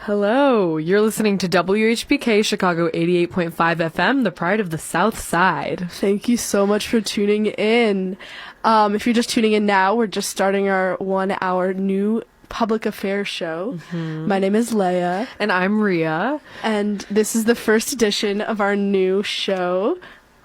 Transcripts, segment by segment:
Hello, you're listening to WHPK Chicago 88.5 FM, the pride of the South Side. Thank you so much for tuning in. If you're just tuning in now, we're just starting our 1 hour new public affairs show. My name is Léa. And I'm Rhea. And this is the first edition of our new show.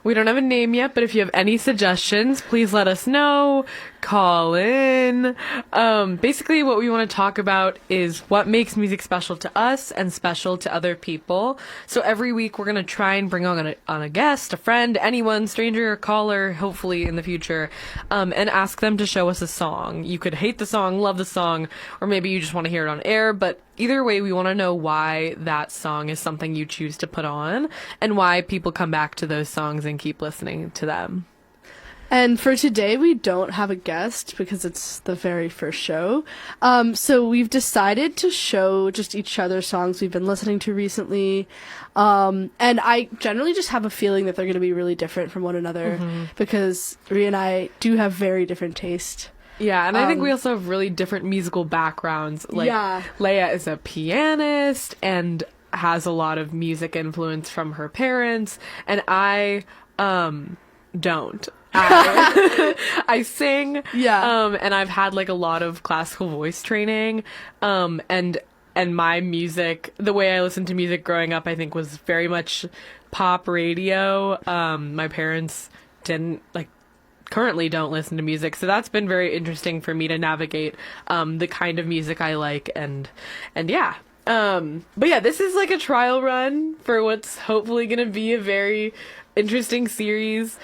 We don't have a name yet, but if you have any suggestions, please let us know. Call in. Basically, what we want to talk about is what makes music special to us and special to other people. So every week, we're going to try and bring on a guest, a friend, anyone, stranger, caller, hopefully in the future, and ask them to show us a song. You could hate the song, love the song, or maybe you just want to hear it on air, but either way, we want to know why that song is something you choose to put on and why people come back to those songs and keep listening to them. And for today, we don't have a guest because it's the very first show. So we've decided to show just each other songs we've been listening to recently. And I generally just have a feeling that they're going to be really different from one another because Rhea and I do have very different taste. Yeah, and I think we also have really different musical backgrounds. Like, Léa is a pianist and has a lot of music influence from her parents, and I don't. I sing, and I've had like a lot of classical voice training, and my music, the way I listened to music growing up, I think was very much pop radio. My parents currently don't listen to music, so that's been very interesting for me to navigate the kind of music I like, and yeah. But yeah, this is like a trial run for what's hopefully gonna be a very interesting series.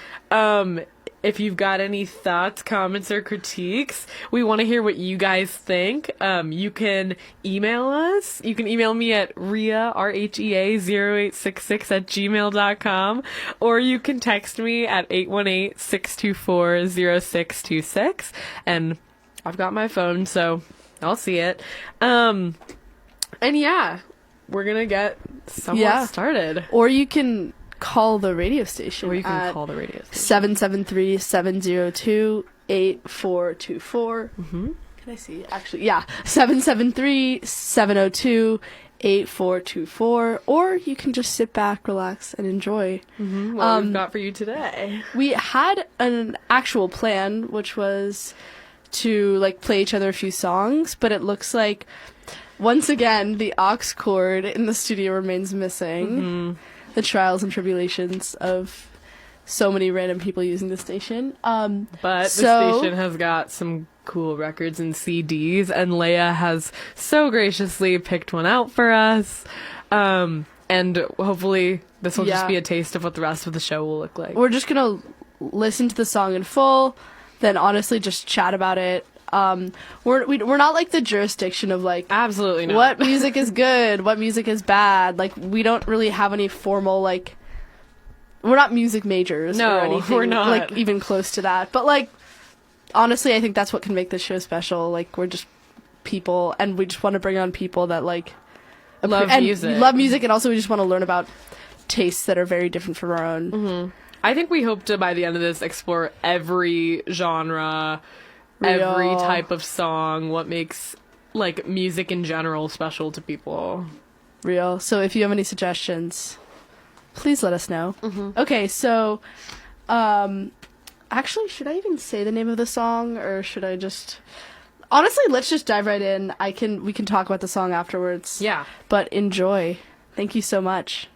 If you've got any thoughts, comments, or critiques, we want to hear what you guys think. You can email us. You can email me at Rhea, RHEA 0866 at gmail.com, or you can text me at 818-624-0626, and I've got my phone, so I'll see it. And yeah, we're gonna get somewhat started. Or you can call the radio station. Or you can call the radio station. 773-702-8424. Can I see? Actually, yeah. 773-702-8424. Or you can just sit back, relax, and enjoy. What we've got for you today. We had an actual plan, which was to play each other a few songs, but it looks like once again the aux cord in the studio remains missing. The trials and tribulations of so many random people using the station. But the station has got some cool records and CDs, and Léa has so graciously picked one out for us. And hopefully this will just be a taste of what the rest of the show will look like. We're just going to listen to the song in full, then honestly just chat about it. We're not like the jurisdiction of absolutely not. What music is good, what music is bad. We don't really have any formal we're not music majors or anything. We're not even close to that. But honestly, I think that's what can make this show special. We're just people, and we just want to bring on people that love music, and also we just want to learn about tastes that are very different from our own. I think we hope to by the end of this explore every genre, every type of song, what makes music in general special to people. Real. So if you have any suggestions, please let us know. Okay, so actually, should I even say the name of the song, or should I just honestly, let's just dive right in. We can talk about the song afterwards. Yeah. But enjoy. Thank you so much.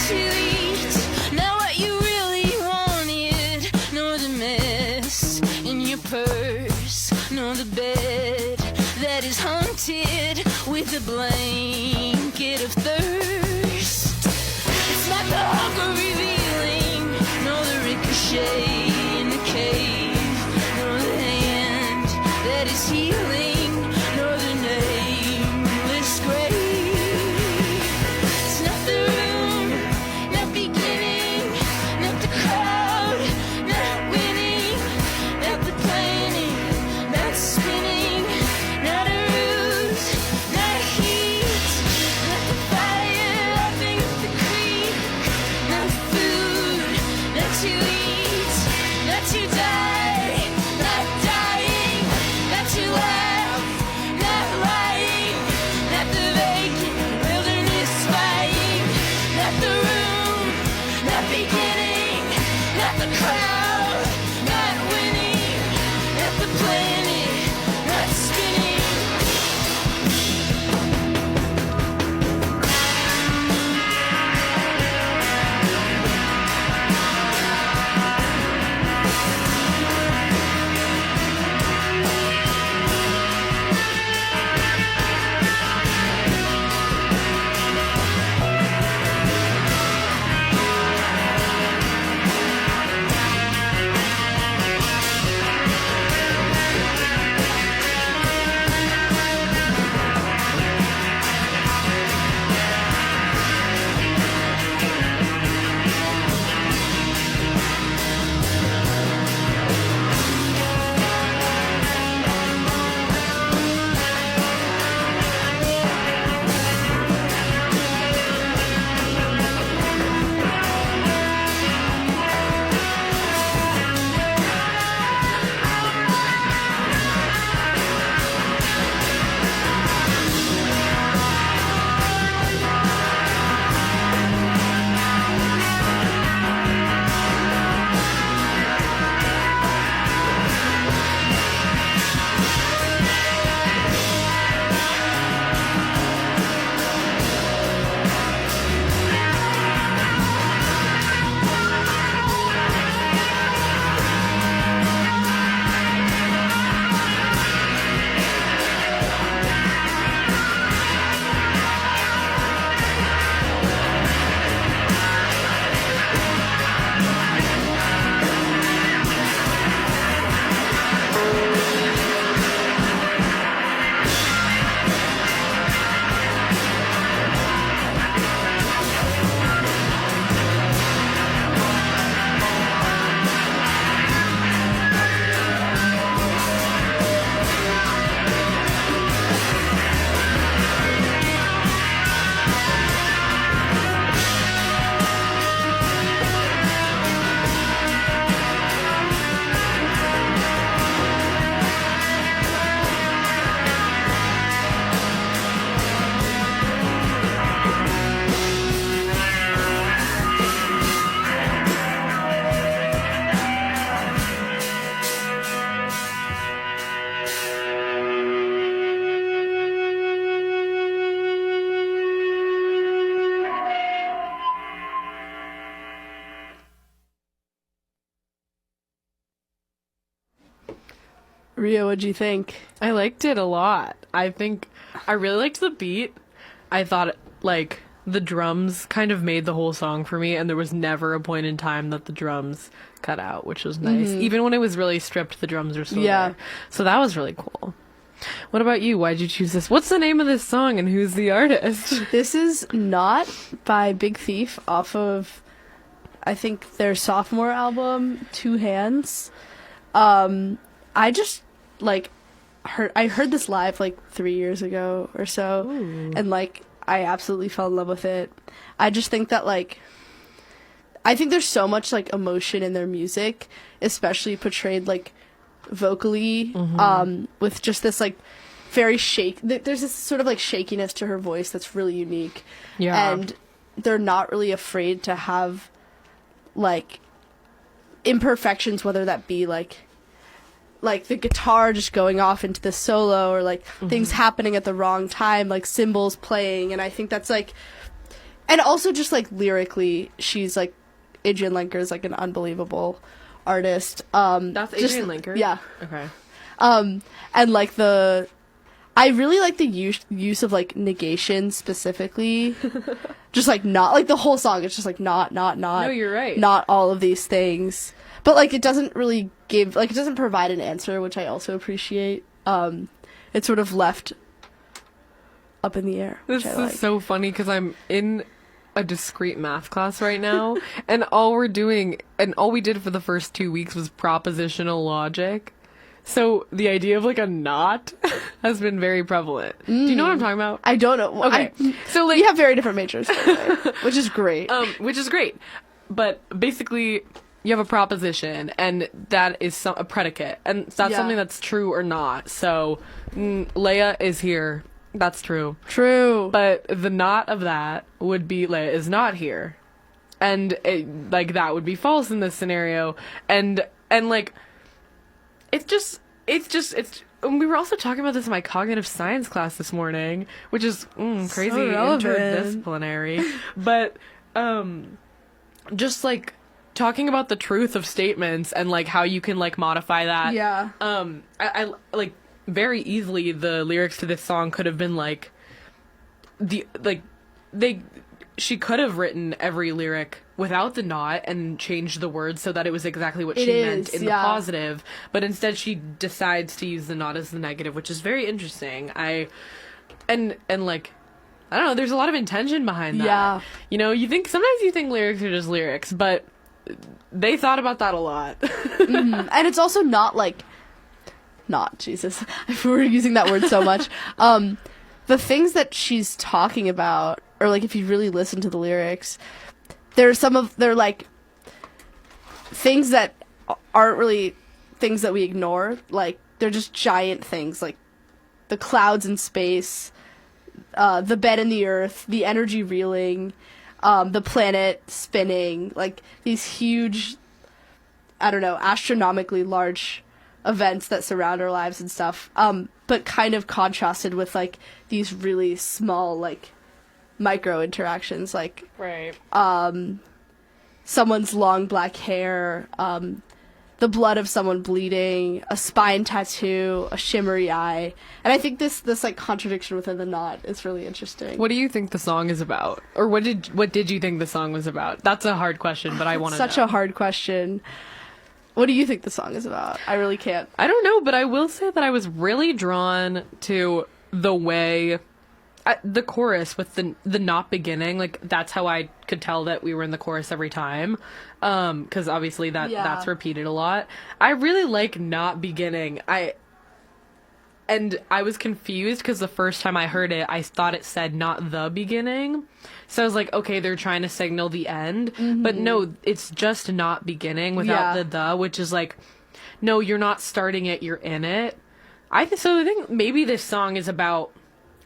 to eat, not what you really wanted, nor the mess in your purse, nor the bed that is haunted with a blanket of thirst. It's not the hunger revealing, nor the ricochet in the cave, nor the hand that is healing, nor the nameless grave. It's not the room, not beginning, not the crowd, not winning, not the planning, not spinning, not a ruse, not a heat, not the fire laughing up the creek, not food, not to eat, not to die, not dying, not to laugh, not lying, not the vacant wilderness spying, not the room, not beginning, not the crowd, not winning, not the planet, not spinning. Rhea, what'd you think? I liked it a lot. I think I really liked the beat. I thought, like, the drums kind of made the whole song for me, and there was never a point in time that the drums cut out, which was nice. Even when it was really stripped, the drums are still there. So that was really cool. What about you? Why'd you choose this? What's the name of this song, and who's the artist? This is Not by Big Thief off of, I think, their sophomore album, Two Hands. I just, like, I heard this live, like, 3 years ago or so, and, like, I absolutely fell in love with it. I just think that, like, I think there's so much, like, emotion in their music, especially portrayed, like, vocally, with just this, like, very there's this sort of, like, shakiness to her voice that's really unique. Yeah. And they're not really afraid to have, like, imperfections, whether that be, like the guitar just going off into the solo, or, like, things happening at the wrong time, like cymbals playing, and I think that's, like, And also just, like, lyrically, she's, like, Adrienne Lenker is, like, an unbelievable artist. That's Adrienne Lenker? Yeah. Okay. And, like, I really like the use of, like, negation specifically. Just, like, not, like, the whole song, it's just, like, not. No, you're right. Not all of these things. But, like, it doesn't really give, like, it doesn't provide an answer, which I also appreciate. It's sort of left up in the air. This is so funny because I'm in a discrete math class right now, and all we did for the first 2 weeks was propositional logic. So the idea of, like, a not has been very prevalent. Do you know what I'm talking about? I don't know. Okay. So, like, we have very different majors, by the way, which is great. Which is great. But basically, you have a proposition, and that is a predicate, and that's something that's true or not. So, Léa is here. That's true. True. But the not of that would be Léa is not here. And, that would be false in this scenario. And like... It's we were also talking about this in my cognitive science class this morning, which is crazy, interdisciplinary. But just like talking about the truth of statements and like how you can like modify that. Yeah. I like very easily the lyrics to this song could have been like she could have written every lyric without the not and changed the words so that it was exactly what she meant in the positive, but instead she decides to use the not as the negative, which is very interesting. And like, I don't know, there's a lot of intention behind that. Yeah. You know, sometimes you think lyrics are just lyrics, but they thought about that a lot. Mm-hmm. And it's also Jesus, we're using that word so much. The things that she's talking about, or like if you really listen to the lyrics, they're like things that aren't really things that we ignore. Like they're just giant things, like the clouds in space, the bed in the earth, the energy reeling, the planet spinning, like these huge, I don't know, astronomically large events that surround our lives and stuff. But kind of contrasted with like these really small, like micro interactions, like right. Someone's long black hair, the blood of someone bleeding, a spine tattoo, a shimmery eye. And I think this like contradiction within the not is really interesting. What do you think the song is about? Or what did you think the song was about? That's a hard question, but I want to know. Such a hard question. What do you think the song is about? I really can't. I don't know, but I will say that I was really drawn to the way the chorus with the not beginning. Like that's how I could tell that we were in the chorus every time, because obviously that's repeated a lot. I really like not beginning. I was confused because the first time I heard it, I thought it said not the beginning. So I was like, okay, they're trying to signal the end. Mm-hmm. But no, it's just not beginning without the, which is like, no, you're not starting it, you're in it. I think maybe this song is about,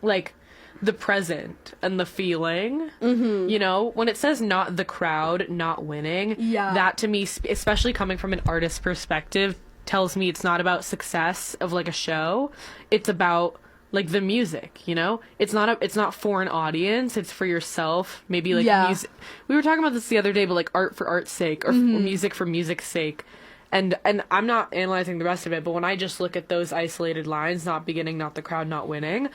like, the present and the feeling. Mm-hmm. You know, when it says not the crowd, not winning, that to me, especially coming from an artist's perspective, tells me it's not about success of like a show. It's about like the music, you know? It's not for an audience, it's for yourself. Maybe like music. We were talking about this the other day, but like art for art's sake, or music for music's sake. And I'm not analyzing the rest of it, but when I just look at those isolated lines, not beginning, not the crowd, not winning,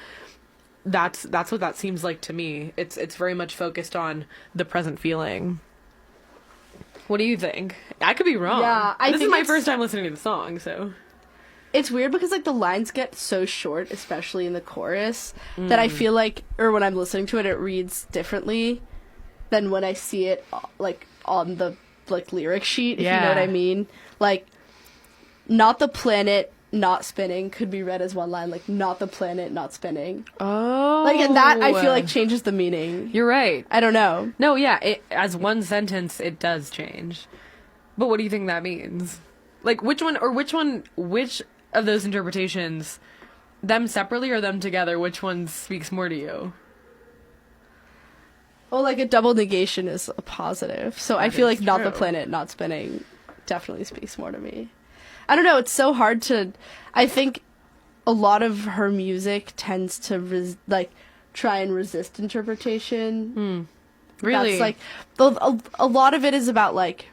that's what that seems like to me. It's very much focused on the present feeling. What do you think? I could be wrong. Yeah, this is my first time listening to the song, so it's weird because like the lines get so short, especially in the chorus, that I feel like, or when I'm listening to it, it reads differently than when I see it like on the like lyric sheet. If you know what I mean. Like, not the planet not spinning could be read as one line, like not the planet not spinning. Oh, like, and that I feel like changes the meaning. You're right. I don't know. No, yeah, as one sentence it does change. But what do you think that means? Like which of those interpretations, them separately or them together, which one speaks more to you? Well, like a double negation is a positive. So I feel like not the planet not spinning definitely speaks more to me. I don't know, it's so hard to... I think a lot of her music tends to, try and resist interpretation. Really? That's, like, a lot of it is about, like,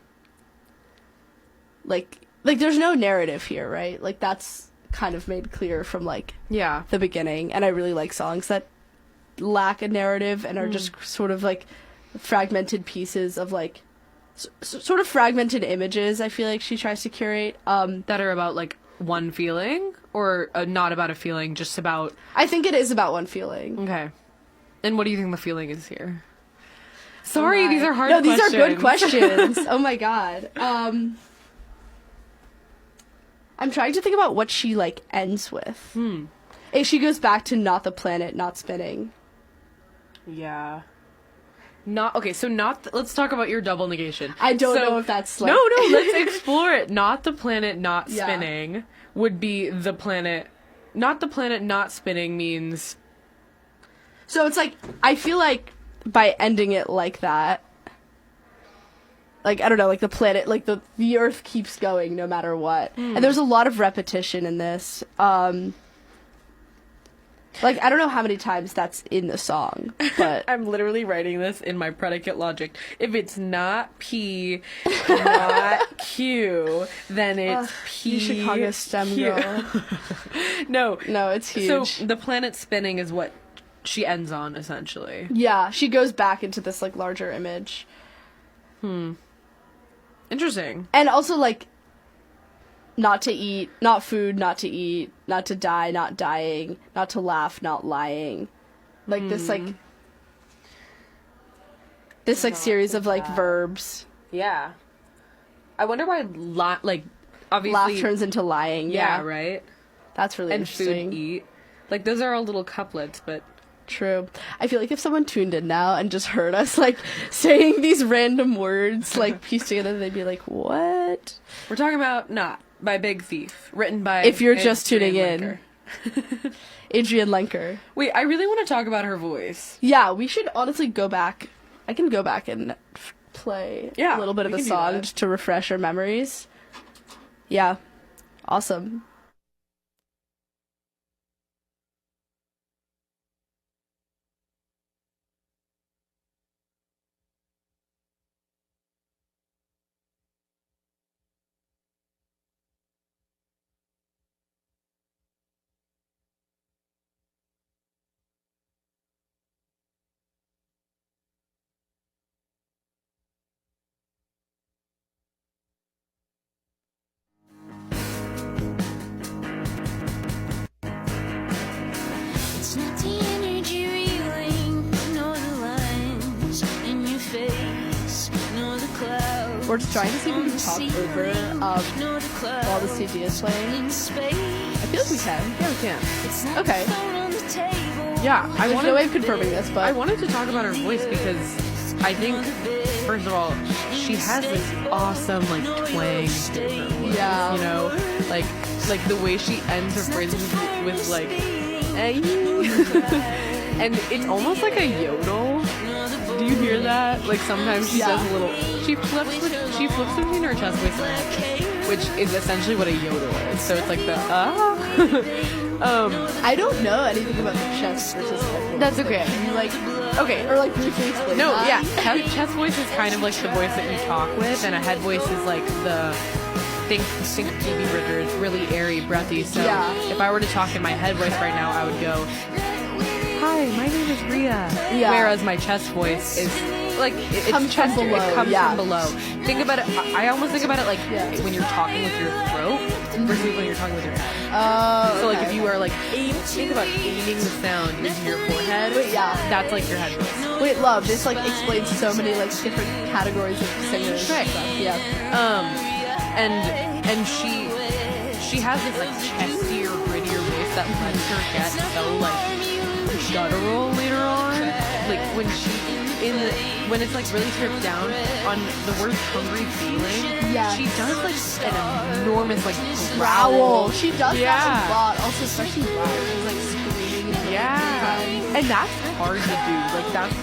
there's no narrative here, right? Like, that's kind of made clear from, like, the beginning. And I really like songs that lack a narrative and are just sort of, like, fragmented pieces of, like, sort of fragmented images, I feel like she tries to curate. That are about, like, one feeling? Or not about a feeling, just about... I think it is about one feeling. Okay. And what do you think the feeling is here? Sorry, these are hard questions. questions. No, these are good questions. Oh my god. I'm trying to think about what she, like, ends with. If she goes back to not the planet, not spinning. Yeah. Let's talk about your double negation. I don't know if that's, like... No, let's explore it. Not the planet, not spinning would be the planet... Not the planet, not spinning means... So it's, like, I feel like by ending it like that, like, I don't know, like, the planet, like, the Earth keeps going no matter what. And there's a lot of repetition in this. Like, I don't know how many times that's in the song, but... I'm literally writing this in my predicate logic. If it's not P, not Q, then it's P, you Chicago STEM Q. girl. No, it's huge. So, the planet spinning is what she ends on, essentially. Yeah, she goes back into this, like, larger image. Interesting. And also, like, not to eat, not food, not to eat, not to die, not dying, not to laugh, not lying. Like, this, like... This, like, series of, like, verbs. Yeah. I wonder why, obviously... Laugh turns into lying. Yeah, right? That's really interesting. And food, eat. Like, those are all little couplets, but... True. I feel like if someone tuned in now and just heard us, like, saying these random words, like, pieced together, they'd be like, what? We're talking about Not by Big Thief, written by... If you're just tuning in. Adrienne Lenker. Wait, I really want to talk about her voice. Yeah, we should honestly go back. I can go back and play a little bit of the song just to refresh our memories. Yeah. Awesome. It's not the energy reeling, nor the lines in your face, nor the clouds. We're just trying to see if we can talk over while the CD is playing. I feel like we can. Yeah, we can. Okay. Yeah, There's no way of confirming this, but... I wanted to talk about her voice because I think, first of all, she has this awesome, like, twang to her voice. Yeah. You know? Like the way she ends her phrases with like, hey. And it's almost like a yodel. Do you hear that? Like, sometimes she does a little... She flips between her chest voice and her head voice, which is essentially what a yodel is. So it's like the, I don't know anything about the chest versus head voice. That's okay. Okay, or like briefly explain that. Chest voice is kind of like the voice that you talk with, and a head voice is like the think Phoebe Bridgers, really airy, breathy. So if I were to talk in my head voice right now, I would go, "Hi, my name is Rhea." Yeah. Whereas my chest voice is like it comes from below. It comes from below. Think about it. I almost think about it like when you're talking with your throat versus when you're talking with your head. So like if you are like think about aiming the sound into your forehead. That's like your head voice. Wait, love. This like explains so many like different categories of singers. Right. Yeah. And she has this like chestier, grittier voice that lets her get so like guttural later on. Like when it's like really stripped down on the word hungry feeling. Yeah. She does like an enormous like growl. She does that a lot. Also, especially loud. She's like screaming. And that's hard to do. Like that's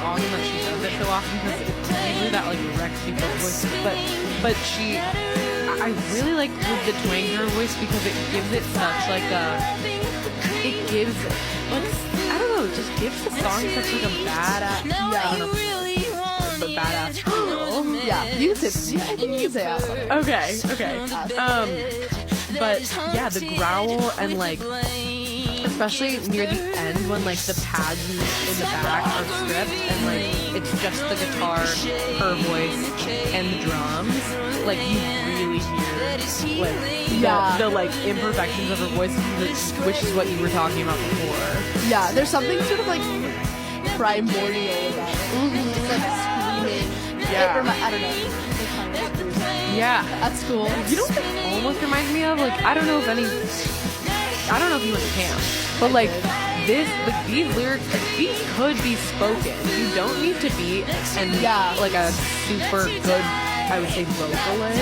awesome that she does it so often because usually that like wrecks people's voices. But I really like the twang to her voice because it gives it such like it gives like I don't know, it just gives the song such like a badass, but badass feel. Yeah, you can say, I think you can say that. Okay. But yeah, the growl and like, especially near the end when like the pads in the back are stripped and like it's just the guitar, her voice, and the drums. Like you really hear like the like imperfections of her voice, which is what you were talking about before. Yeah, there's something sort of like primordial about it. Just like screaming. Yeah. I don't know. Yeah, that's cool. You know what it almost reminds me of? Like I don't know if you went to camp, but like these lyrics, like, these could be spoken. You don't need to be like a super good, I would say, vocalist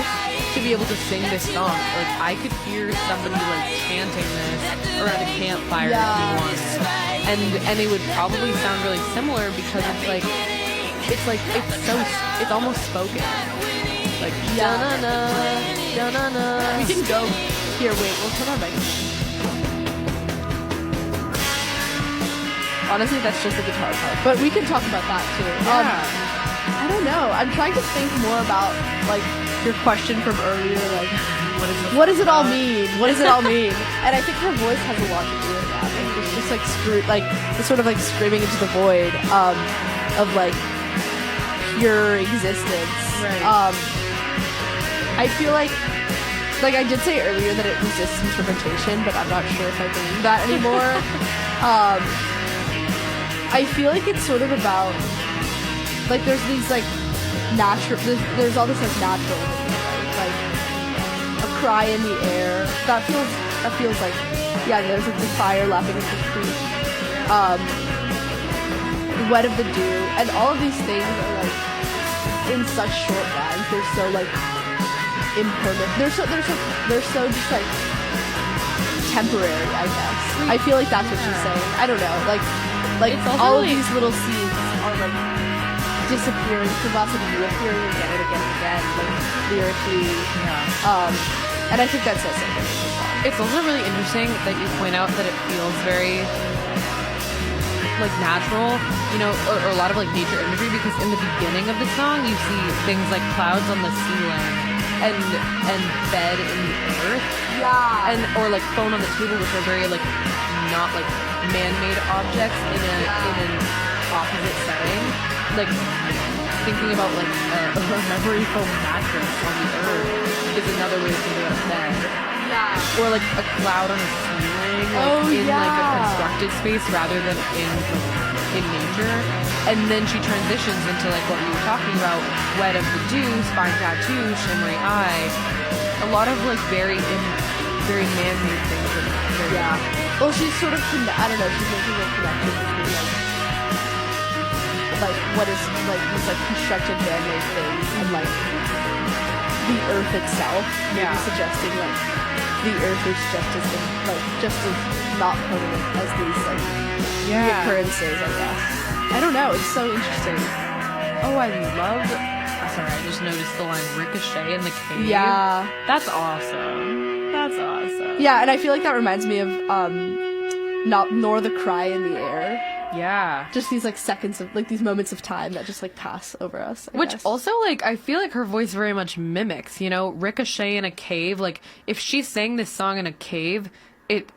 to be able to sing this song. Like I could hear somebody like chanting this around a campfire if you wanted, and it would probably sound really similar because it's almost spoken. Like da-na-na, da-na-na. We can go here. Wait, we'll turn our mic. Honestly, that's just the guitar part, but we can talk about that too. Yeah. I don't know. I'm trying to think more about like your question from earlier, like what does it all mean? What does it all mean? And I think her voice has a lot to do with that. Like, it's just like the sort of like screaming into the void of like pure existence. Right. I feel like I did say earlier that it resists interpretation, but I'm not sure if I believe that anymore. I feel like it's sort of about like there's these like natural there's all this like natural like a cry in the air that feels like there's like the fire lapping at the creek, wet of the dew, and all of these things are like in such short rhymes. They're so like impermanent. They're so just like temporary, I guess. I feel like that's what she's saying. I don't know. Like all of these little seeds are like disappearing from us and reappearing again and again and again, like lyrically. Yeah. And I think that says something. It's also really interesting that you point out that it feels very like natural, you know, or a lot of like nature imagery, because in the beginning of the song you see things like clouds on the ceiling and bed in the earth, or like phone on the table, which are very like not like man-made objects in an opposite setting. Like thinking about like a memory foam mattress on the earth is another way to think about bed. Yeah. Or like a cloud on a ceiling, like like a constructed space rather than in nature. And then she transitions into like what we were talking about, wet of the dew, spine tattoo, shimmery eye. A lot of like very man-made things. Well, she's sort of I don't know. She's making a connection between like what is like these like constructed man-made things and like the earth itself. Maybe suggesting like the earth is just as not permanent as these like reoccurrences, I guess. I don't know, it's so interesting. Oh, I love sorry, I just noticed the line ricochet in the cave. Yeah. That's awesome. Yeah, and I feel like that reminds me of nor the cry in the air. Yeah. Just these like seconds of like these moments of time that just like pass over us. I Which guess. also like I feel like her voice very much mimics, you know, ricochet in a cave. Like if she sang this song in a cave, it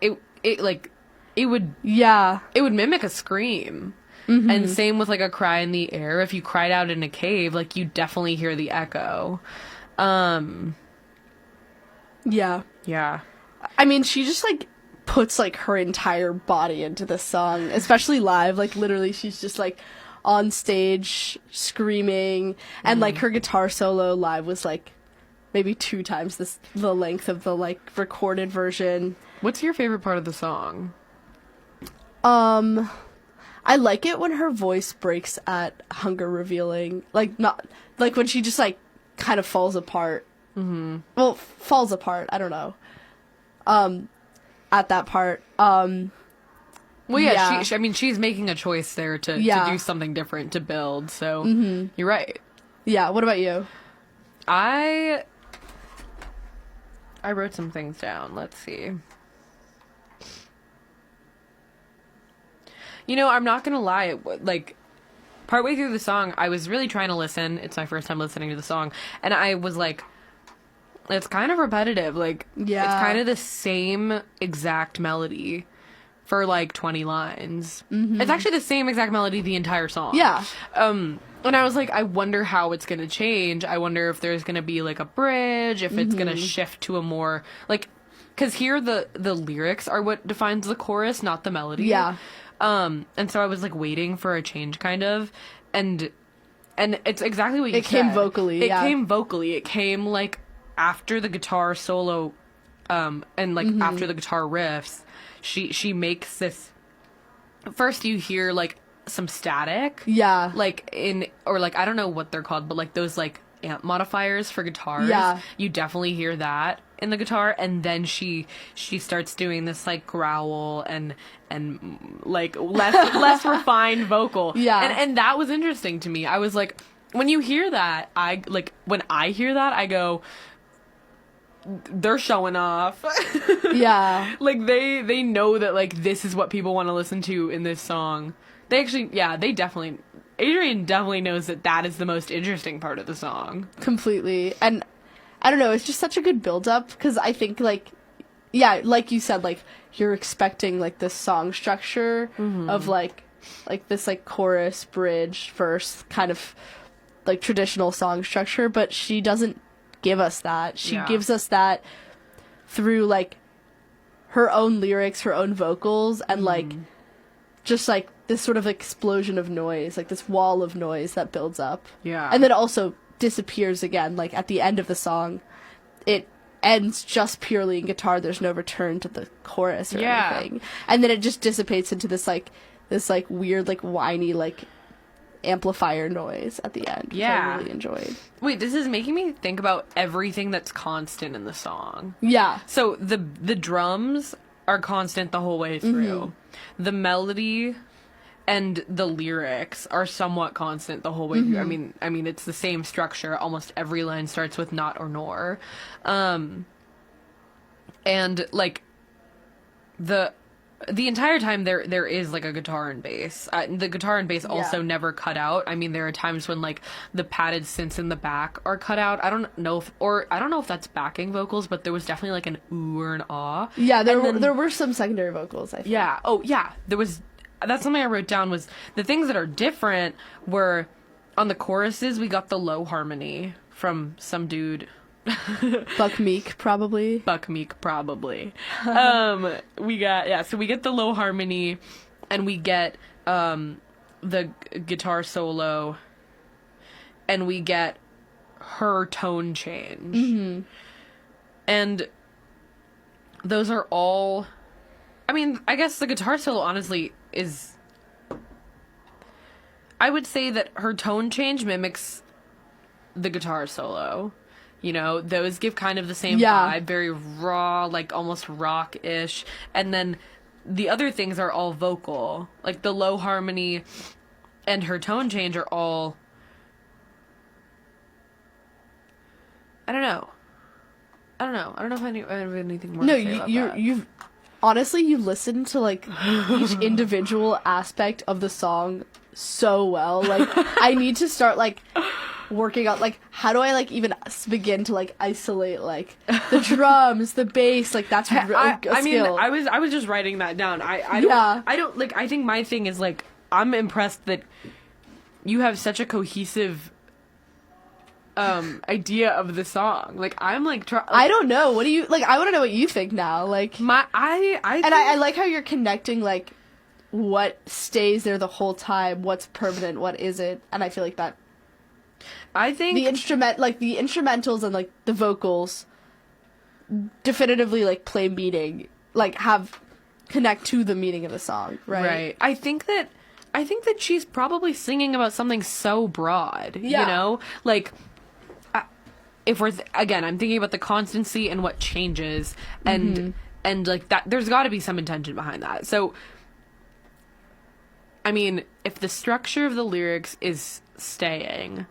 would mimic a scream. Mm-hmm. And same with like a cry in the air. If you cried out in a cave, like you definitely hear the echo. Yeah. I mean, she just like puts like her entire body into this song, especially live. Like literally she's just like on stage screaming, and like her guitar solo live was like maybe 2 times the length of the like recorded version. What's your favorite part of the song? I like it when her voice breaks at hunger revealing, like not like when she just like kind of falls apart. Well, falls apart, I don't know. At that part. Well, yeah. She, I mean, she's making a choice there to do something different, to build, so you're right. Yeah, what about you? I wrote some things down. Let's see. You know, I'm not gonna lie, like, partway through the song, I was really trying to listen. It's my first time listening to the song, and I was like, it's kind of repetitive. Like, Yeah. it's kind of the same exact melody for, like, 20 lines. Mm-hmm. It's actually the same exact melody the entire song. Yeah. And I was like, I wonder how it's gonna change. I wonder if there's gonna be, like, a bridge, if it's gonna shift to a more, like, because here the lyrics are what defines the chorus, not the melody. Yeah. And so I was, like, waiting for a change, kind of, and it's exactly what you said. It came vocally, It came vocally. It came, like, after the guitar solo, and, like, after the guitar riffs, she makes this, first you hear, like, some static. Yeah. Like, or, like, I don't know what they're called, but, like, those, like, amp modifiers for guitars. Yeah. You definitely hear that in the guitar, and then she starts doing this, like, growl and like less refined vocal. Yeah. And that was interesting to me. I was like, when you hear that, when I hear that, I go, they're showing off. Yeah. Like, they know that, like, this is what people want to listen to in this song. They actually, yeah, Adrian definitely knows that is the most interesting part of the song. Completely. And I don't know, it's just such a good build-up, because I think, like, yeah, like you said, like, you're expecting, like, this song structure of, like this, like, chorus, bridge, verse, kind of, like, traditional song structure, but she doesn't give us that. She gives us that through, like, her own lyrics, her own vocals, and, like, just, like, this sort of explosion of noise, like, this wall of noise that builds up. Yeah. And then also disappears again, like, at the end of the song. It ends just purely in guitar. There's no return to the chorus or anything. And then it just dissipates into this weird, like, whiny, like, amplifier noise at the end, which I really enjoyed. Wait, this is making me think about everything that's constant in the song. Yeah. So the drums are constant the whole way through. The melody and the lyrics are somewhat constant the whole way through. I mean, it's the same structure. Almost every line starts with not or nor. And, like, the entire time there is, like, a guitar and bass. The guitar and bass also never cut out. I mean, there are times when, like, the padded synths in the back are cut out. I don't know if that's backing vocals, but there was definitely, like, an ooh or an ah. Yeah, there were some secondary vocals, I think. Yeah. Oh, yeah. That's something I wrote down, was the things that are different were on the choruses, we got the low harmony from some dude. Buck Meek, probably. We get the low harmony, and we get the guitar solo, and we get her tone change. And those are all, I mean, I guess the guitar solo honestly is, I would say that her tone change mimics the guitar solo. You know, those give kind of the same vibe, very raw, like almost rock-ish. And then the other things are all vocal. Like the low harmony and her tone change are all, I don't know if I have anything more to say about that. You've honestly, you listen to, like, each individual aspect of the song so well. Like, I need to start, like, working out, like, how do I, like, even begin to, like, isolate, like, the drums, the bass, like, that's a skill. I mean, I was just writing that down. I don't, like, I think my thing is, like, I'm impressed that you have such a cohesive idea of the song. Like, I'm like, I don't know. What do you like? I want to know what you think now. Like, I like how you're connecting, like, what stays there the whole time, what's permanent, what isn't, and I feel like that. I think the instrumentals and, like, the vocals definitively, like, play meaning, like, connect to the meaning of the song, right? Right. I think that she's probably singing about something so broad, you know? Like, if we're, again, I'm thinking about the constancy and what changes, and like, that, there's got to be some intention behind that. So, I mean, if the structure of the lyrics is staying,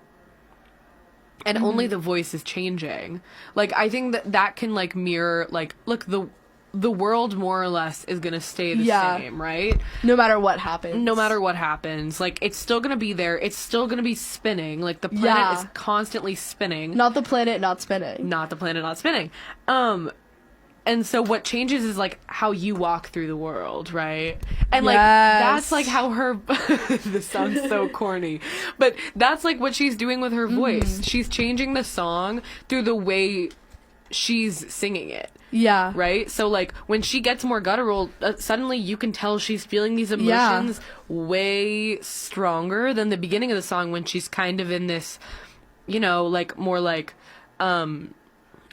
and only the voice is changing, like, I think that can, like, mirror, like, look, the world more or less is gonna stay the same, right? No matter what happens. No matter what happens. Like, it's still gonna be there. It's still gonna be spinning. Like, the planet is constantly spinning. Not the planet not spinning. Not the planet not spinning. And so what changes is, like, how you walk through the world, right? And, like, that's, like, how her... This sounds so corny. But that's, like, what she's doing with her voice. She's changing the song through the way she's singing it. Yeah. Right? So, like, when she gets more guttural, suddenly you can tell she's feeling these emotions way stronger than the beginning of the song when she's kind of in this, you know, like, more like,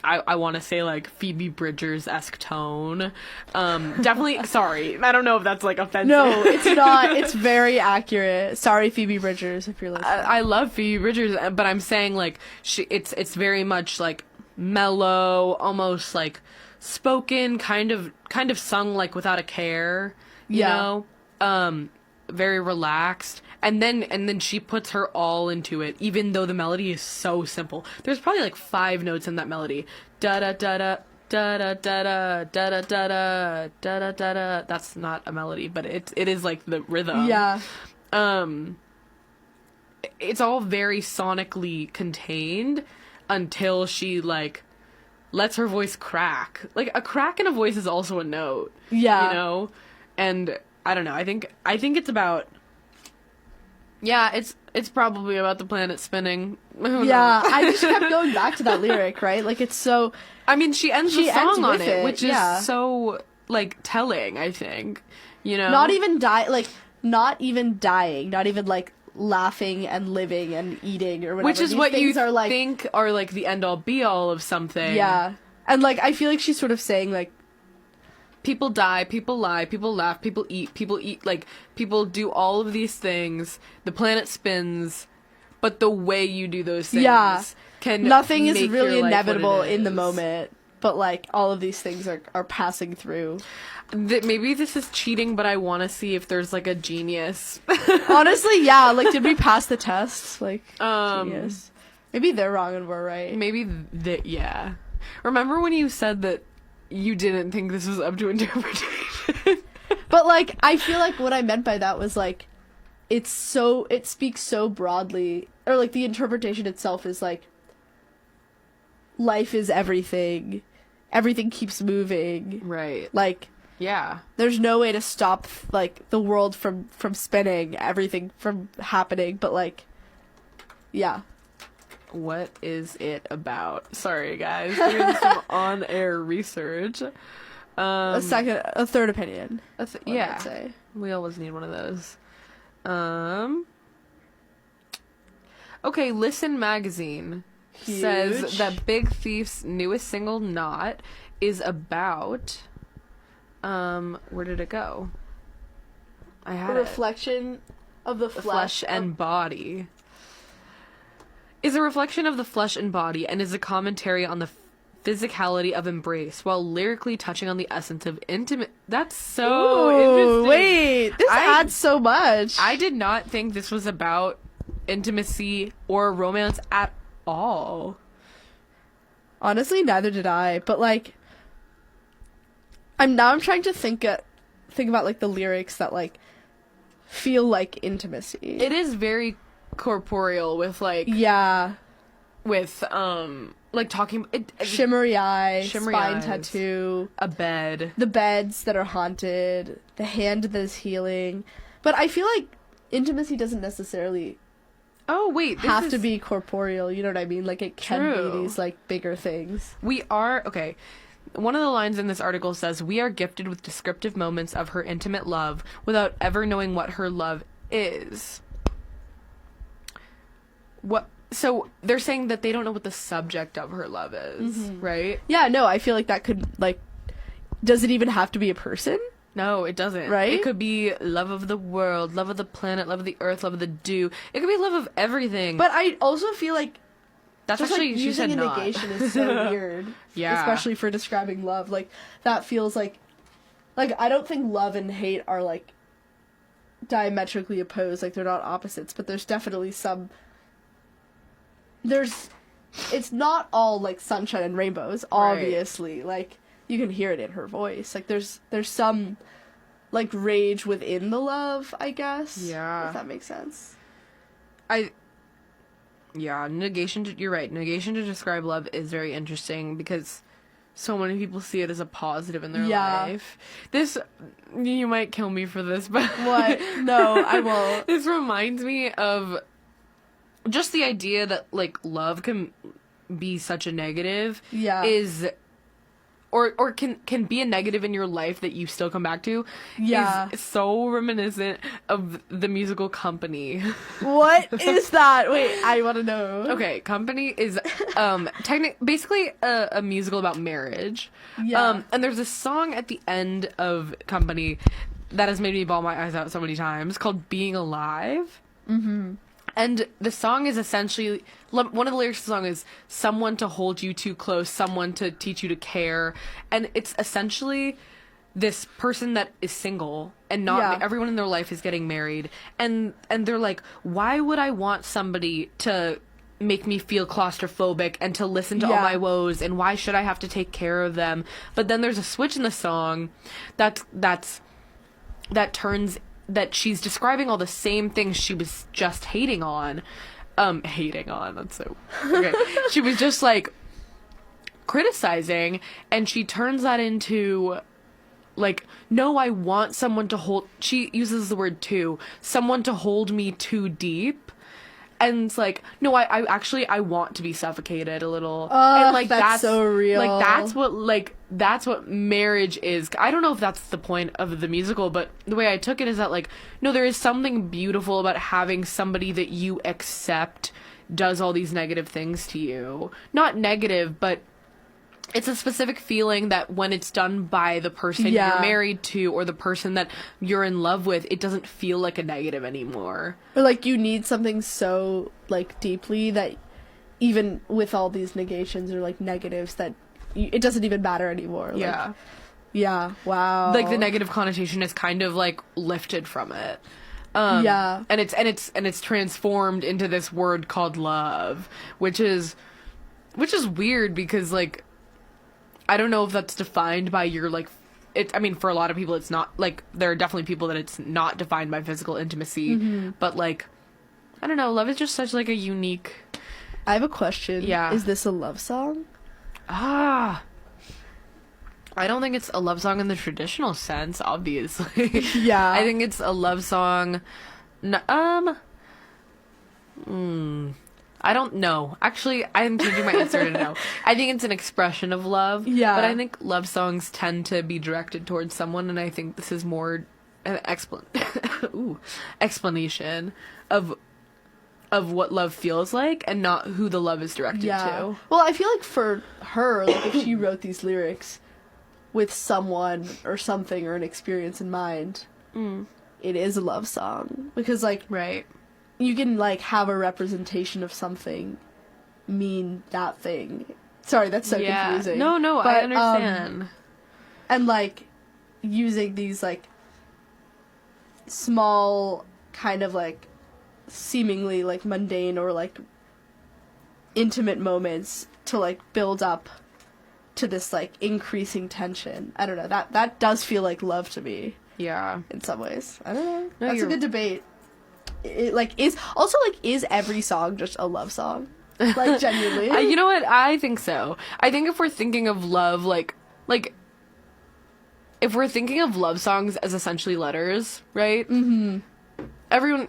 I want to say, like, Phoebe Bridgers-esque tone. Definitely, sorry. I don't know if that's, like, offensive. No, it's not. It's very accurate. Sorry, Phoebe Bridgers, if you're listening. I love Phoebe Bridgers, but I'm saying, like, it's very much, like, mellow, almost, like, spoken, kind of sung, like, without a care, you know? Very relaxed. And then she puts her all into it, even though the melody is so simple. There's probably like 5 notes in that melody. Da da da da da da da da da da da da da da da. That's not a melody, but it is like the rhythm. Yeah. It's all very sonically contained until she like lets her voice crack. Like a crack in a voice is also a note. Yeah. You know? And I don't know. I think it's about. Yeah, it's probably about the planet spinning. I just kept going back to that lyric, right? Like, it's so... I mean, she ends the song on it, which is so, like, telling, I think. You know? Not even dying, not even, like, laughing and living and eating or whatever. Which is what you think are, like, the end-all, be-all of something. Yeah. And, like, I feel like she's sort of saying, like, people die, people lie, people laugh, people eat, like, people do all of these things. The planet spins, but the way you do those things can nothing is really inevitable in the moment, but, like, all of these things are passing through. Maybe this is cheating, but I want to see if there's, like, a genius. Honestly, yeah, like, did we pass the test? Like, genius. Maybe they're wrong and we're right. Maybe, yeah. Remember when you said that you didn't think this was up to interpretation? But, like, I feel like what I meant by that was, like, it speaks so broadly, or, like, the interpretation itself is, like, life is everything keeps moving. Right. Like, yeah. There's no way to stop, like, the world from spinning, everything from happening, but, like, yeah. What is it about? Sorry, guys. Doing some on-air research. A third opinion. Yeah. I'd say. We always need one of those. Okay, Listen Magazine says that Big Thief's newest single, Not, is about... where did it go? I had a reflection of the flesh and body. Is a reflection of the flesh and body and is a commentary on the physicality of embrace while lyrically touching on the essence of intimate. That's so interesting. Wait, this adds so much. I did not think this was about intimacy or romance at all. Honestly, neither did I. But like, I'm trying to think about like the lyrics that like feel like intimacy. It is very corporeal with like with like talking shimmery eyes, spine eyes, tattoo, a bed, the beds that are haunted, the hand that is healing. But I feel like intimacy doesn't necessarily have to be corporeal, you know what I mean? Like it can be these like bigger things. One of the lines in this article says, "We are gifted with descriptive moments of her intimate love without ever knowing what her love is." So they're saying that they don't know what the subject of her love is, right? Yeah, no, I feel like that could, like, does it even have to be a person? No, it doesn't. Right? It could be love of the world, love of the planet, love of the earth, love of the dew. It could be love of everything. But I also feel like that's just actually, like, she said using a not. negation is so weird. Yeah. Especially for describing love. Like, that feels like I don't think love and hate are, like, diametrically opposed. Like, they're not opposites, but there's definitely some... it's not all, like, sunshine and rainbows, obviously. Right. Like, you can hear it in her voice. Like, there's some, like, rage within the love, I guess. Yeah. If that makes sense. You're right. Negation to describe love is very interesting because so many people see it as a positive in their life. This, you might kill me for this, but... What? No, I won't. This reminds me of just the idea that, like, love can be such a negative. Yeah. Or can be a negative in your life that you still come back to. Yeah. Is so reminiscent of the musical Company. What is that? Wait, I want to know. Okay, Company is basically a musical about marriage. Yeah. And there's a song at the end of Company that has made me bawl my eyes out so many times called Being Alive. Mm-hmm. And the song is essentially, one of the lyrics of the song is, someone to hold you too close, someone to teach you to care. And it's essentially this person that is single and not everyone in their life is getting married. And they're like, why would I want somebody to make me feel claustrophobic and to listen to all my woes, and why should I have to take care of them? But then there's a switch in the song that she's describing all the same things she was just hating on, that's so, okay. She was just, like, criticizing, and she turns that into, like, no, I want someone to hold, she uses the word too, someone to hold me too deep. And it's like, no, I actually want to be suffocated a little. And, like, that's so real. Like, that's what marriage is. I don't know if that's the point of the musical, but the way I took it is that, like, no, there is something beautiful about having somebody that you accept does all these negative things to you. Not negative, but it's a specific feeling that when it's done by the person you're married to or the person that you're in love with, it doesn't feel like a negative anymore. Or, like, you need something so, like, deeply that even with all these negations or, like, negatives that it doesn't even matter anymore. Yeah. Like, yeah, wow. Like, the negative connotation is kind of, like, lifted from it. And it's transformed into this word called love, which is weird because, like, I don't know if that's defined by your, like, I mean, for a lot of people, it's not, like, there are definitely people that it's not defined by physical intimacy, but, like, I don't know, love is just such, like, a unique... I have a question. Yeah. Is this a love song? I don't think it's a love song in the traditional sense, obviously. Yeah. I think it's a love song... I don't know. Actually, I'm changing my answer to no. I think it's an expression of love. Yeah. But I think love songs tend to be directed towards someone, and I think this is more an explanation of what love feels like and not who the love is directed to. Well, I feel like for her, like, if she wrote these lyrics with someone or something or an experience in mind, it is a love song. Because, like... Right. You can, like, have a representation of something mean that thing. Sorry, that's so confusing. No, but, I understand. And, like, using these, like, small, kind of, like, seemingly, like, mundane or, like, intimate moments to, like, build up to this, like, increasing tension. I don't know. That does feel like love to me. Yeah. In some ways. I don't know. No, that's a good debate. It, like, is every song just a love song? Like, genuinely? You know what? I think so. I think if we're thinking of love, like if we're thinking of love songs as essentially letters, right? Mm-hmm. Everyone...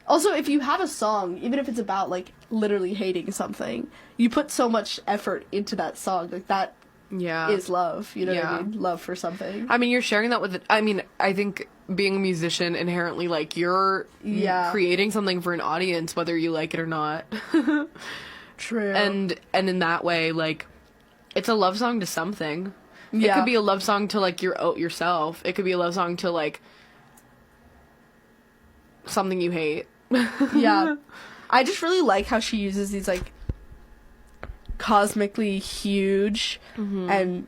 Also, if you have a song, even if it's about, like, literally hating something, you put so much effort into that song. Like, that is love. You know what I mean? Love for something. I mean, you're sharing that with... I mean, I think... being a musician inherently, like, you're creating something for an audience whether you like it or not. True. And in that way, like, it's a love song to something. It could be a love song to, like, yourself. It could be a love song to, like, something you hate. Yeah. I just really like how she uses these, like, cosmically huge and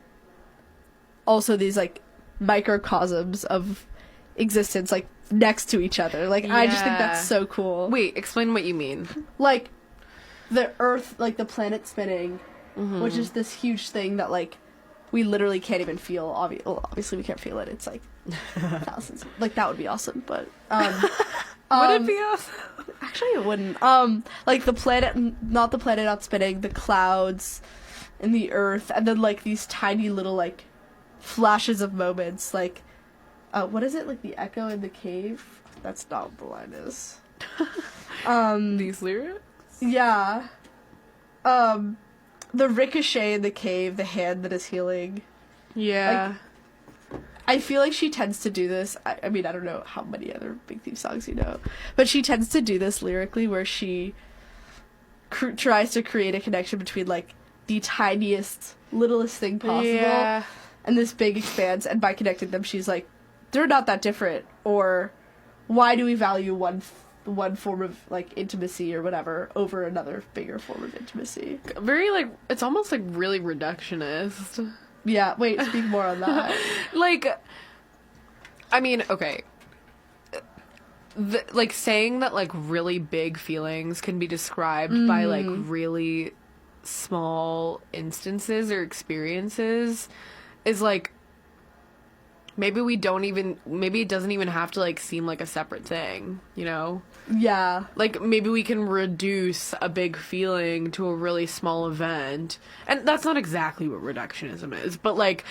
also these, like, microcosms of existence, like, next to each other. Like, I just think that's so cool. Wait, explain what you mean. Like, the Earth, like, the planet spinning, which is this huge thing that, like, we literally can't even feel, obviously we can't feel it, it's like thousands, like that would be awesome, but would it be awesome? Actually it wouldn't. Like the planet, not the planet not spinning, the clouds and the earth, and then like these tiny little like flashes of moments, like what is it, like the echo in the cave? That's not what the line is. These lyrics? Yeah. The ricochet in the cave, the hand that is healing. Yeah. Like, I feel like she tends to do this. I mean, I don't know how many other Big Thief songs you know, but she tends to do this lyrically where she tries to create a connection between, like, the tiniest, littlest thing possible and this big expanse, and by connecting them, she's like, they're not that different, or why do we value one form of, like, intimacy or whatever over another bigger form of intimacy? Very, like, it's almost, like, really reductionist. Yeah, wait, speak more on that. Like, I mean, okay. Like, saying that, like, really big feelings can be described by, like, really small instances or experiences is, like, maybe it doesn't even have to, like, seem like a separate thing, you know? Yeah. Like, maybe we can reduce a big feeling to a really small event. And that's not exactly what reductionism is, but, like,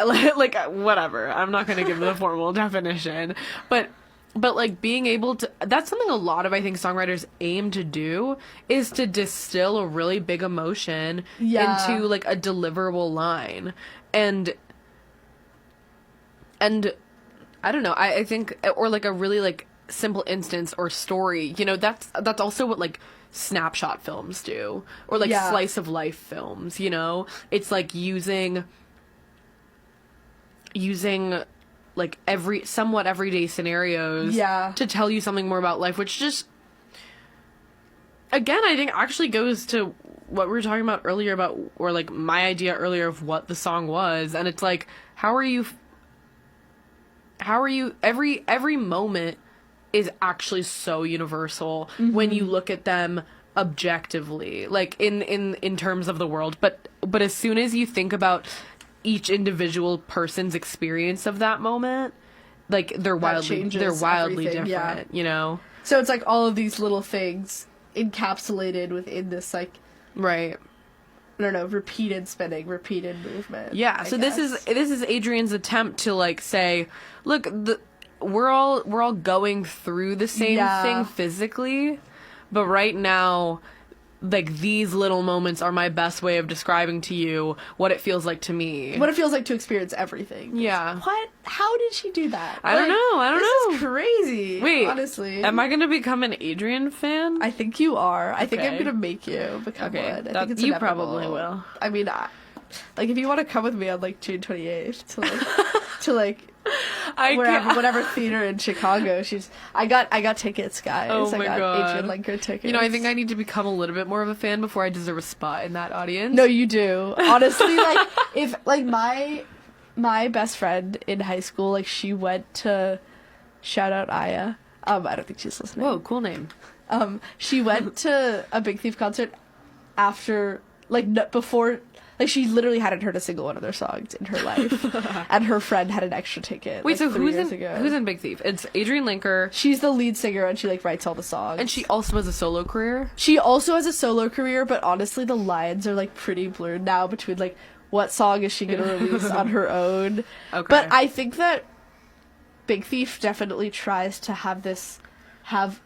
like, whatever. I'm not gonna give the formal definition. But, like, being able to... That's something a lot of, I think, songwriters aim to do, is to distill a really big emotion into, like, a deliverable line. And I don't know, I think, or like a really like simple instance or story, you know, that's also what like snapshot films do, or like slice of life films, you know, it's like using like somewhat everyday scenarios to tell you something more about life, which just, again, I think actually goes to what we were talking about earlier about, or like my idea earlier of what the song was. And it's like, how are you every moment is actually so universal when you look at them objectively, like in terms of the world, but as soon as you think about each individual person's experience of that moment, like they're wildly different, you know? So it's like all of these little things encapsulated within this, like, right, I don't know, repeated spinning, repeated movement. Yeah, so this is Adrian's attempt to, like, say, look, we're all going through the same thing physically, but right now, like, these little moments are my best way of describing to you what it feels like to me. What it feels like to experience everything. Yeah. What? How did she do that? I don't know. This is crazy. Wait, honestly. Am I going to become an Adrian fan? I think you are. Okay. I think I'm going to make you become one. I think it's you inevitable. probably will. I mean, like, if you want to come with me on, like, June 28th to, like, whatever theater in Chicago. I got tickets, guys. Oh my I got God. Adrian Linker tickets. You know, I think I need to become a little bit more of a fan before I deserve a spot in that audience. No, you do. Honestly, like, if, like, my best friend in high school, like, she went to, shout out Aya. I don't think she's listening. Whoa, cool name. She went to a Big Thief concert after, like, before, like, she literally hadn't heard a single one of their songs in her life, and her friend had an extra ticket. Wait, like, so 3 years ago. who's in Big Thief? It's Adrian Linker. She's the lead singer, and she, like, writes all the songs. And she also has a solo career? She also has a solo career, but honestly, the lines are, like, pretty blurred now between, like, what song is she gonna release on her own. Okay. But I think that Big Thief definitely tries to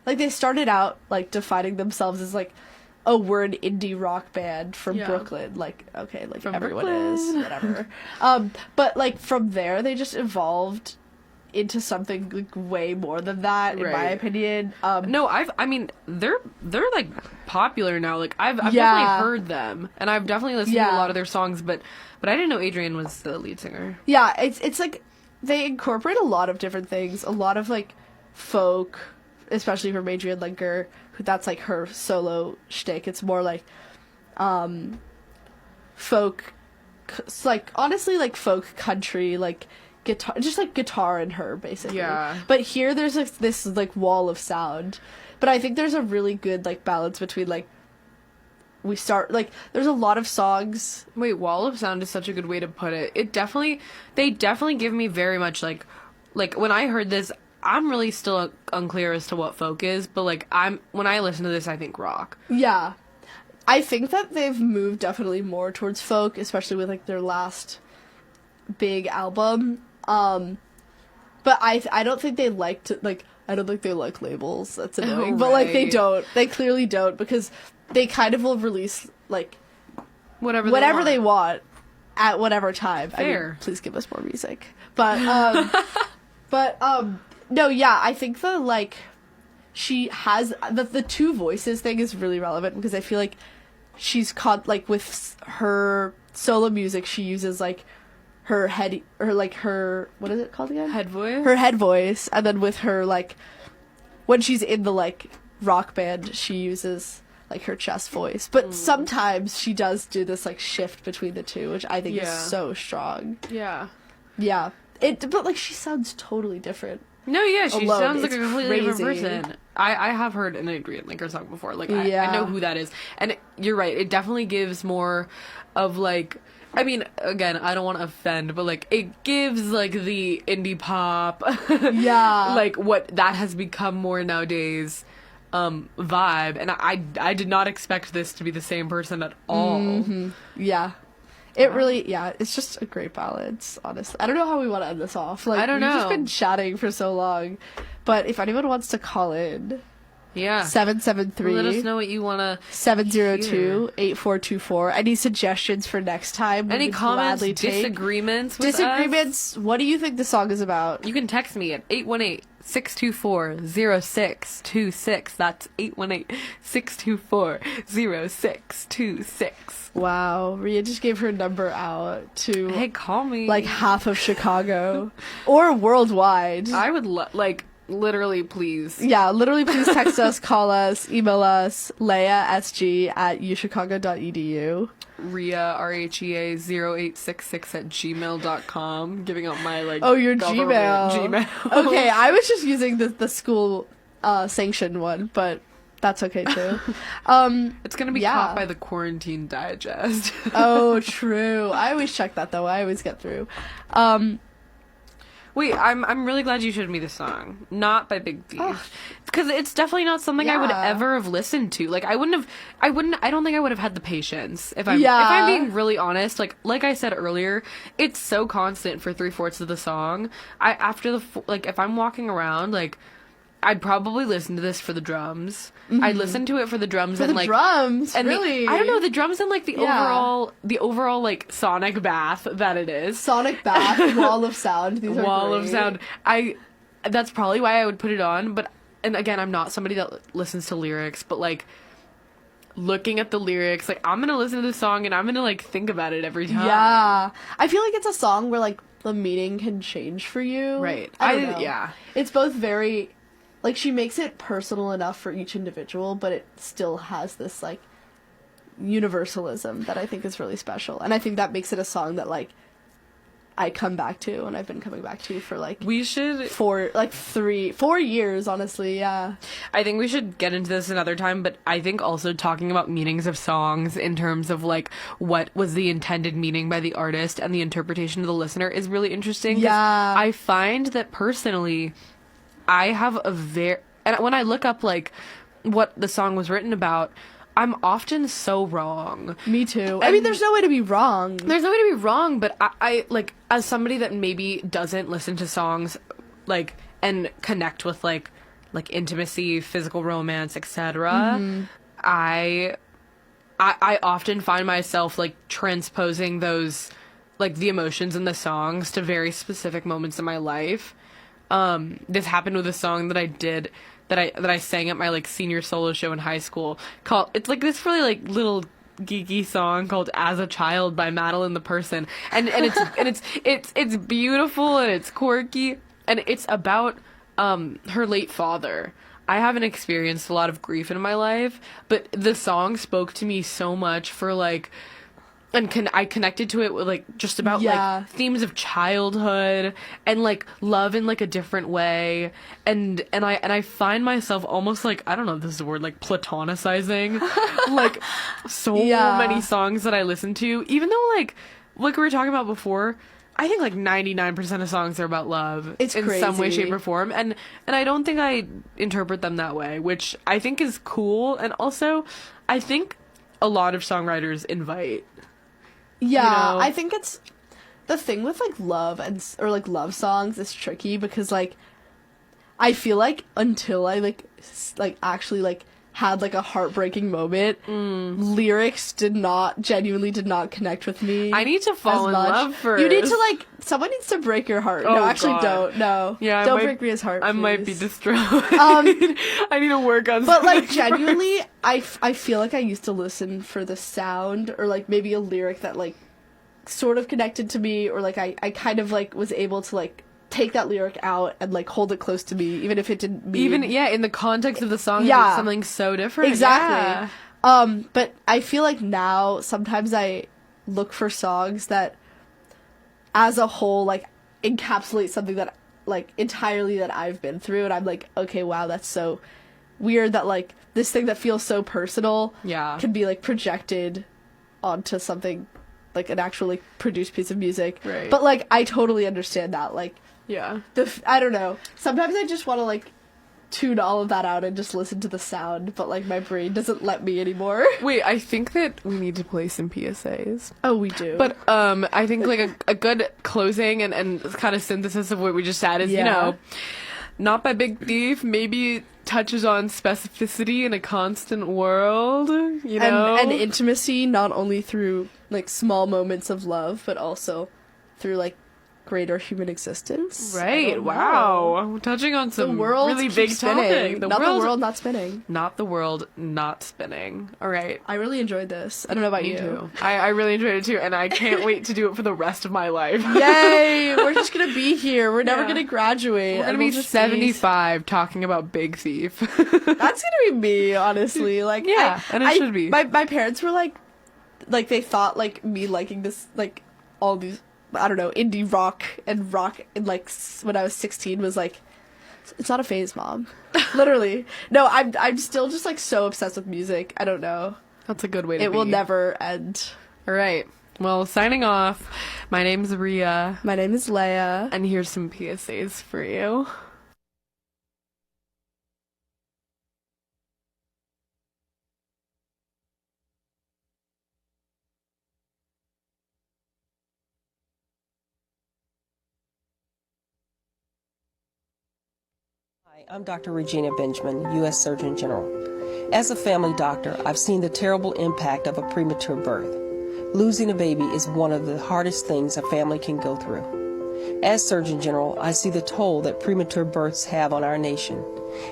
like, they started out, like, defining themselves as, like, oh, we're an indie rock band from Brooklyn. Like, okay, like, from everyone Brooklyn. Is, whatever. But, like, from there, they just evolved into something, like, way more than that, in my opinion. No, I mean, they're, like, popular now. Like, I've definitely heard them, and I've definitely listened to a lot of their songs, but I didn't know Adrian was the lead singer. Yeah, it's, like, they incorporate a lot of different things, a lot of, like, folk, especially from Adrian Linker, that's, like, her solo shtick. It's more, like, folk, like, honestly, like, folk country, like, guitar, just, like, guitar in her, basically. Yeah. But here, there's, like, this, like, wall of sound. But I think there's a really good, like, balance between, like, we start, like, there's a lot of songs. Wait, wall of sound is such a good way to put it. They definitely give me very much, like, when I heard this, I'm really still unclear as to what folk is, but, like, when I listen to this, I think rock. Yeah. I think that they've moved definitely more towards folk, especially with, like, their last big album. But I don't think they like to, like, I don't think they like labels. That's annoying. Oh, but, like, they right. don't. They clearly don't, because they kind of will release, like, Whatever they want at whatever time. Fair. I mean, please give us more music. But, no, yeah, I think the, like, she has, the two voices thing is really relevant, because I feel like she's caught, like, with her solo music, she uses, like, her head, or, like, her, what is it called again? Head voice? Her head voice, and then with her, like, when she's in the, like, rock band, she uses, like, her chest voice. But sometimes she does do this, like, shift between the two, which I think is so strong. Yeah. Yeah. But, like, she sounds totally different. No, yeah, she Alone. sounds like It's a completely different crazy. person. I have heard an Adrian Linker song before. Like, I Yeah. know who that is. And you're right, it definitely gives more of, like, I mean, again, I don't want to offend, but, like, it gives, like, the indie pop, Yeah. like, what that has become more nowadays, vibe. And I did not expect this to be the same person at all. Mm-hmm. Yeah. It really, yeah, it's just a great balance, honestly. I don't know how we want to end this off. Like, I don't we've just know. been chatting for so long. But if anyone wants to call in, Yeah. 773 Let us know what you want to 702-8424. Any suggestions for next time? Any We would comments, gladly take. disagreements with us? Disagreements? What do you think the song is about? You can text me at 818-624-0626. That's 818-624-0626. Wow, Rhea just gave her number out to Hey, call me. like half of Chicago or worldwide. I would literally, please. Yeah, literally, please text us, call us, email us, leahsg@uchicago.edu. Rhea, RHEA 0866 @gmail.com. Giving out my, like, Oh, your government Gmail. Gmail. Okay, I was just using the school sanctioned one, but that's okay too. It's gonna be Yeah. caught by the Quarantine Digest. Oh, true. I always check that though. I always get through. Wait, I'm really glad you showed me this song. Not by Big Thief. Because it's definitely not something I would Yeah. ever have listened to. Like, I don't think I would have had the patience. If I'm Yeah. being really honest, like I said earlier, it's so constant for 3/4 of the song. If I'm walking around, like, I'd probably listen to this for the drums. I'd listen to it for the drums For and, the like, drums, and really? I don't know, the drums and, like, the Yeah. overall like sonic bath that it is. Sonic Bath, Wall of Sound. These are Wall of great. sound. That's probably why I would put it on, but, and again, I'm not somebody that listens to lyrics, but, like, looking at the lyrics, like, I'm gonna listen to this song and I'm gonna, like, think about it every time. Yeah. I feel like it's a song where, like, the meaning can change for you. Right. I don't know. Yeah. It's both very, like, she makes it personal enough for each individual, but it still has this, like, universalism that I think is really special. And I think that makes it a song that, like, I come back to, and I've been coming back to for, like, We should 4 years, honestly, yeah. I think we should get into this another time, but I think also talking about meanings of songs in terms of, like, what was the intended meaning by the artist and the interpretation of the listener is really interesting. 'Cause Yeah. I find that personally, I have and when I look up, like, what the song was written about, I'm often so wrong. Me too. I mean, there's no way to be wrong. There's no way to be wrong, but I like, as somebody that maybe doesn't listen to songs, like, and connect with, like intimacy, physical romance, etc. I often find myself, like, transposing those, like, the emotions in the songs to very specific moments in my life. This happened with a song that I did that I sang at my, like, senior solo show in high school. It's like this really, like, little geeky song called "As a Child" by Madeline the Person, and it's beautiful and it's quirky, and it's about her late father. I haven't experienced a lot of grief in my life, but the song spoke to me so much for, like, and I connected to it with like just about like themes of childhood and like love in like a different way, and I find myself almost like, I don't know if this is a word, like platonicizing like so many songs that I listen to, even though like we were talking about before, I think like 99% of songs are about love in some way, shape, or form, and I don't think I interpret them that way, which I think is cool. And also I think a lot of songwriters invite. Yeah, you know? I think it's the thing with like love or like love songs is tricky because like I feel like until I like actually like had like a heartbreaking moment, lyrics genuinely did not connect with me. I need to fall in love first. You need to like, someone needs to break your heart. No, actually don't. No. Yeah, don't break Rhea's heart, please. I might be distraught. I need to work on but like genuinely, I feel like I used to listen for the sound or like maybe a lyric that like sort of connected to me, or like I kind of like was able to like take that lyric out and like hold it close to me, even if it didn't mean in the context of the song, it's something so different. Exactly. But I feel like now sometimes I look for songs that as a whole like encapsulate something that like entirely that I've been through, and I'm like, okay, wow, that's so weird that like this thing that feels so personal can be like projected onto something like an actually produced piece of music. Right. But like I totally understand that, like I don't know, sometimes I just want to like tune all of that out and just listen to the sound, but like my brain doesn't let me anymore. Wait, I think that we need to play some PSAs. Oh, we do. But I think like a good closing and kind of synthesis of what we just said is, you know, Not by Big Thief maybe touches on specificity in a constant world, you know, and intimacy, not only through like small moments of love, but also through like greater human existence. Right. Wow. We're touching on some really big topic. The world not spinning. Not the world not spinning. All right. I really enjoyed this. I don't know about you. Too. I really enjoyed it too, and I can't wait to do it for the rest of my life. Yay! We're just gonna be here. We're never gonna graduate. We're gonna be 75 talking about Big Thief. That's gonna be me, honestly. Like, and it should be. My parents were like they thought like me liking this, like all these, I don't know, indie rock and like when I was 16 was like, it's not a phase, Mom. Literally. No, I'm still just like so obsessed with music. I don't know. That's a good way to be. It will never end. All right. Well, signing off. My name's Rhea. My name is Léa. And here's some PSAs for you. I'm Dr. Regina Benjamin, U.S. Surgeon General. As a family doctor, I've seen the terrible impact of a premature birth. Losing a baby is one of the hardest things a family can go through. As Surgeon General, I see the toll that premature births have on our nation.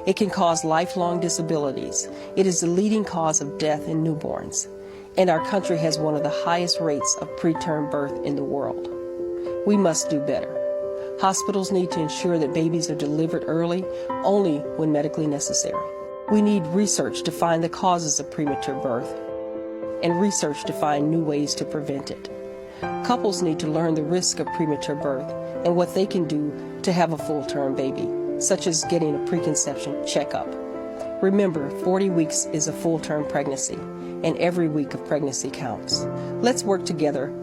It can cause lifelong disabilities. It is the leading cause of death in newborns. And our country has one of the highest rates of preterm birth in the world. We must do better. Hospitals need to ensure that babies are delivered early, only when medically necessary. We need research to find the causes of premature birth and research to find new ways to prevent it. Couples need to learn the risk of premature birth and what they can do to have a full-term baby, such as getting a preconception checkup. Remember, 40 weeks is a full-term pregnancy, and every week of pregnancy counts. Let's work together